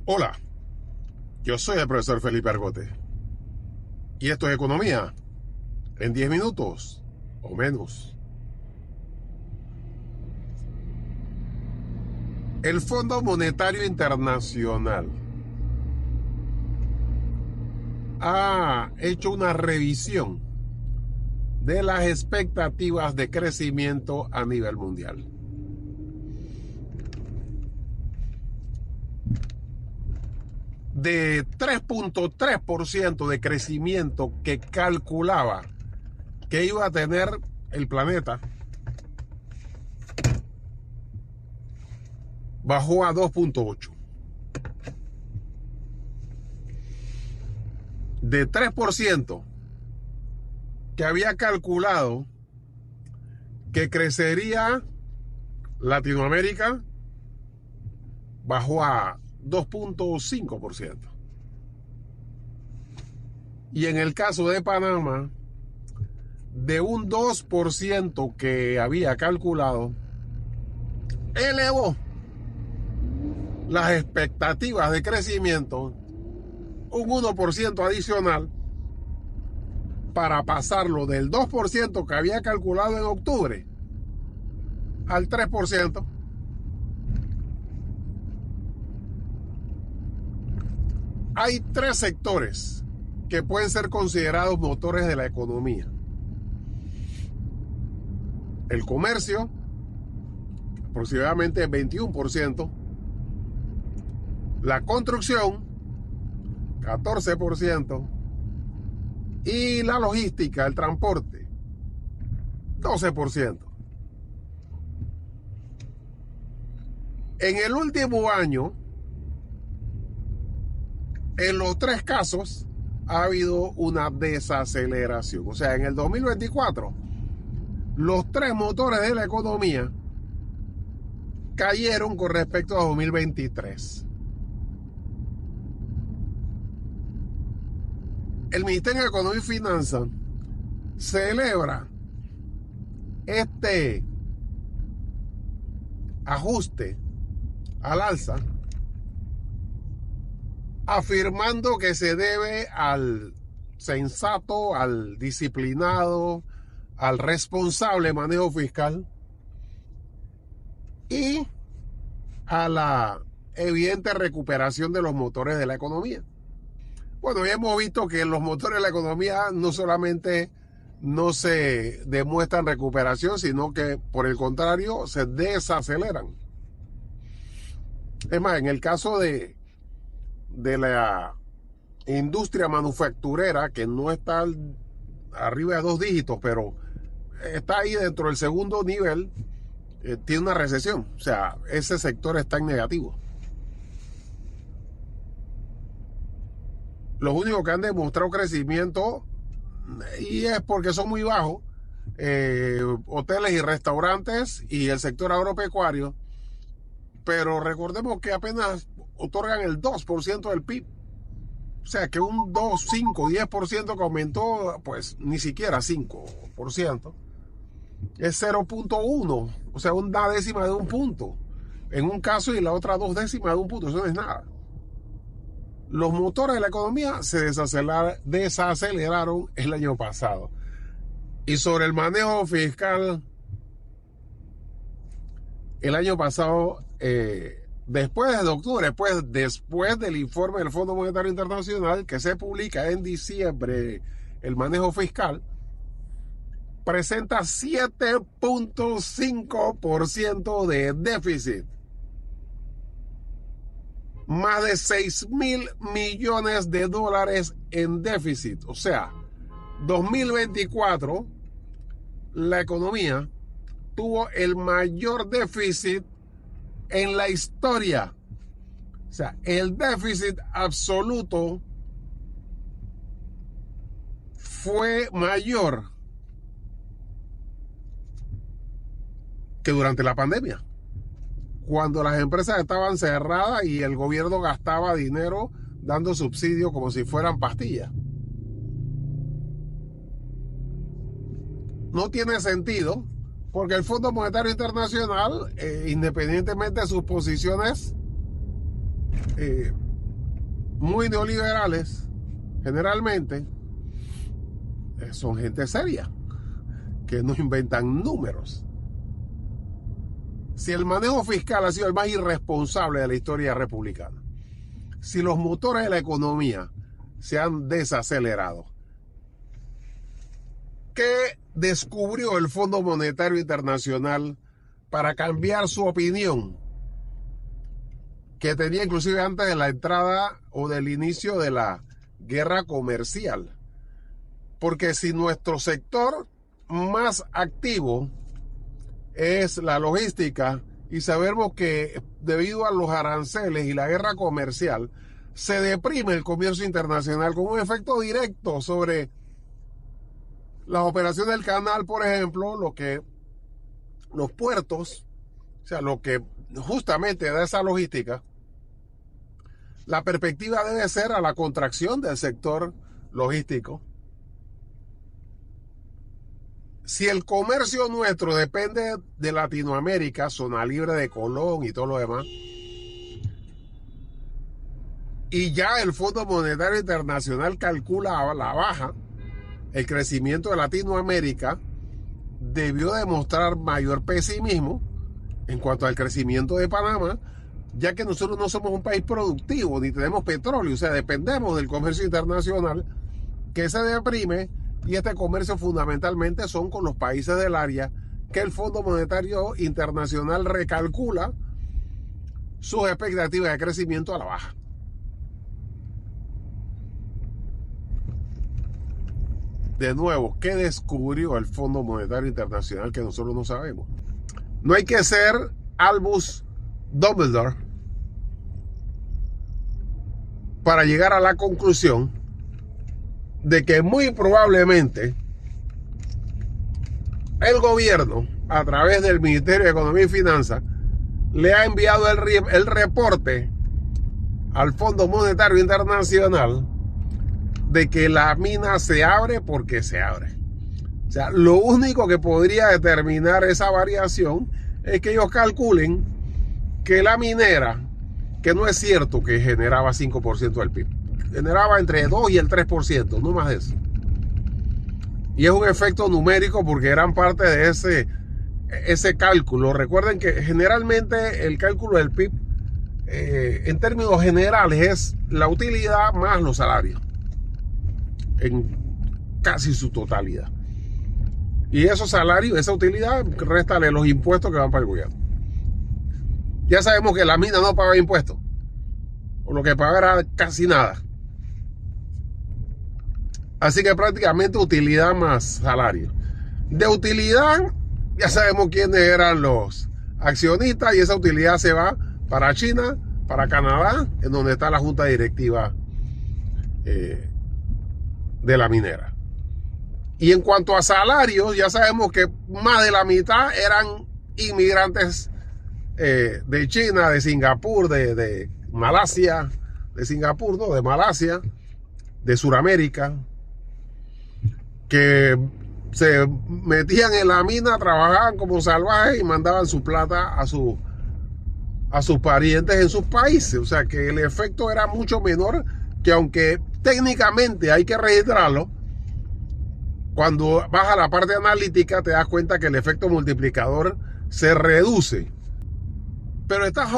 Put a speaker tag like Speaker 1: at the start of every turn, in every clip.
Speaker 1: Hola, yo soy el profesor Felipe Argote y esto es Economía en 10 minutos o menos. El Fondo Monetario Internacional ha hecho una revisión de las expectativas de crecimiento a nivel mundial. De 3.3% de crecimiento que calculaba que iba a tener el planeta, bajó a 2.8. De 3% que había calculado que crecería Latinoamérica, bajó a 2.5%. Y en el caso de Panamá, de un 2% que había calculado, elevó las expectativas de crecimiento un 1% adicional para pasarlo del 2% que había calculado en octubre al 3%. Hay tres sectores que pueden ser considerados motores de la economía: el comercio, aproximadamente 21%, la construcción, 14%, y la logística, el transporte, 12%. En el último año, en los tres casos, ha habido una desaceleración. O sea, en el 2024, los tres motores de la economía cayeron con respecto a 2023. El Ministerio de Economía y Finanzas celebra este ajuste al alza, afirmando que se debe al sensato, al disciplinado, al responsable manejo fiscal y a la evidente recuperación de los motores de la economía. Bueno, ya hemos visto que los motores de la economía no solamente no se demuestran recuperación, sino que por el contrario se desaceleran. Es más, en el caso de la industria manufacturera, que no está arriba de 2 dígitos, pero está ahí dentro del segundo nivel, tiene una recesión. O sea, ese sector está en negativo. Los únicos que han demostrado crecimiento, y es porque son muy bajos, hoteles y restaurantes y el sector agropecuario, pero recordemos que apenas otorgan el 2% del PIB. O sea que un 2, 5, 10% que aumentó, pues ni siquiera 5%, es 0.1, o sea, una décima de un punto en un caso y la otra 2 décimas de un punto. Eso no es nada. Los motores de la economía se desaceleraron el año pasado. Y sobre el manejo fiscal, el año pasado, después de octubre, después del informe del Fondo Monetario Internacional, que se publica en diciembre, el manejo fiscal presenta 7.5% de déficit. Más de 6,000 millones de dólares en déficit. O sea, 2024, la economía tuvo el mayor déficit en la historia. O sea, el déficit absoluto fue mayor que durante la pandemia, cuando las empresas estaban cerradas y el gobierno gastaba dinero dando subsidios como si fueran pastillas. No tiene sentido, porque el Fondo Monetario Internacional, independientemente de sus posiciones muy neoliberales, generalmente, son gente seria, que no inventan números. Si el manejo fiscal ha sido el más irresponsable de la historia republicana, si los motores de la economía se han desacelerado, ¿qué descubrió el Fondo Monetario Internacional para cambiar su opinión? Que tenía inclusive antes de la entrada o del inicio de la guerra comercial. Porque si nuestro sector más activo es la logística y sabemos que debido a los aranceles y la guerra comercial se deprime el comercio internacional con un efecto directo sobre las operaciones del canal, por ejemplo, los puertos, o sea, lo que justamente da esa logística, la perspectiva debe ser a la contracción del sector logístico. Si el comercio nuestro depende de Latinoamérica, zona libre de Colón y todo lo demás, y ya el Fondo Monetario Internacional calcula a la baja el crecimiento de Latinoamérica, debió demostrar mayor pesimismo en cuanto al crecimiento de Panamá, ya que nosotros no somos un país productivo ni tenemos petróleo, o sea, dependemos del comercio internacional que se deprime, y este comercio fundamentalmente son con los países del área que el Fondo Monetario Internacional recalcula sus expectativas de crecimiento a la baja. De nuevo, ¿qué descubrió el Fondo Monetario Internacional que nosotros no sabemos? No hay que ser Albus Dumbledore para llegar a la conclusión de que muy probablemente el gobierno, a través del Ministerio de Economía y Finanzas, le ha enviado el reporte al Fondo Monetario Internacional de que la mina se abre porque se abre. O sea, lo único que podría determinar esa variación es que ellos calculen que la minera, que no es cierto que generaba 5% del PIB, generaba entre el 2 y el 3%, no más de eso. Y es un efecto numérico porque eran parte de ese cálculo. Recuerden que generalmente el cálculo del PIB, en términos generales, es la utilidad más los salarios, en casi su totalidad. Y esos salarios, esa utilidad, réstale los impuestos que van para el gobierno. Ya sabemos que la mina no paga impuestos, o lo que paga era casi nada. Así que prácticamente utilidad más salario. De utilidad, ya sabemos quiénes eran los accionistas, y esa utilidad se va para China, para Canadá, en donde está la junta directiva de la minera. Y en cuanto a salarios, ya sabemos que más de la mitad eran inmigrantes de China, de Singapur, de Malasia, de Singapur, no, de Malasia, de Sudamérica, que se metían en la mina, trabajaban como salvajes y mandaban su plata a sus parientes en sus países. O sea que el efecto era mucho menor, que aunque técnicamente hay que registrarlo, cuando vas a la parte analítica te das cuenta que el efecto multiplicador se reduce. Pero estás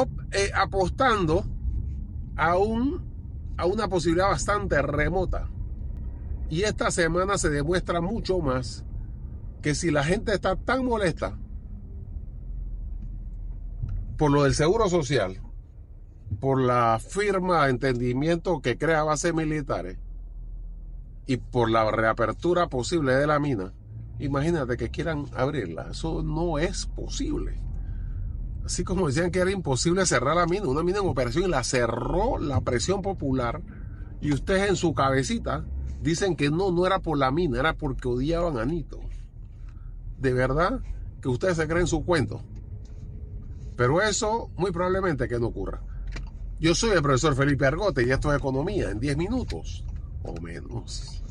Speaker 1: apostando a una posibilidad bastante remota. Y esta semana se demuestra mucho más que si la gente está tan molesta por lo del seguro social, por la firma de entendimiento que crea bases militares y por la reapertura posible de la mina, imagínate que quieran abrirla. Eso no es posible. Así como decían que era imposible cerrar la mina, una mina en operación, y la cerró la presión popular, y ustedes en su cabecita dicen que no era por la mina, era porque odiaban a Nito. De verdad que ustedes se creen su cuento. Pero eso muy probablemente que no ocurra. Yo soy el profesor Felipe Argote y esto es Economía en 10 minutos o menos.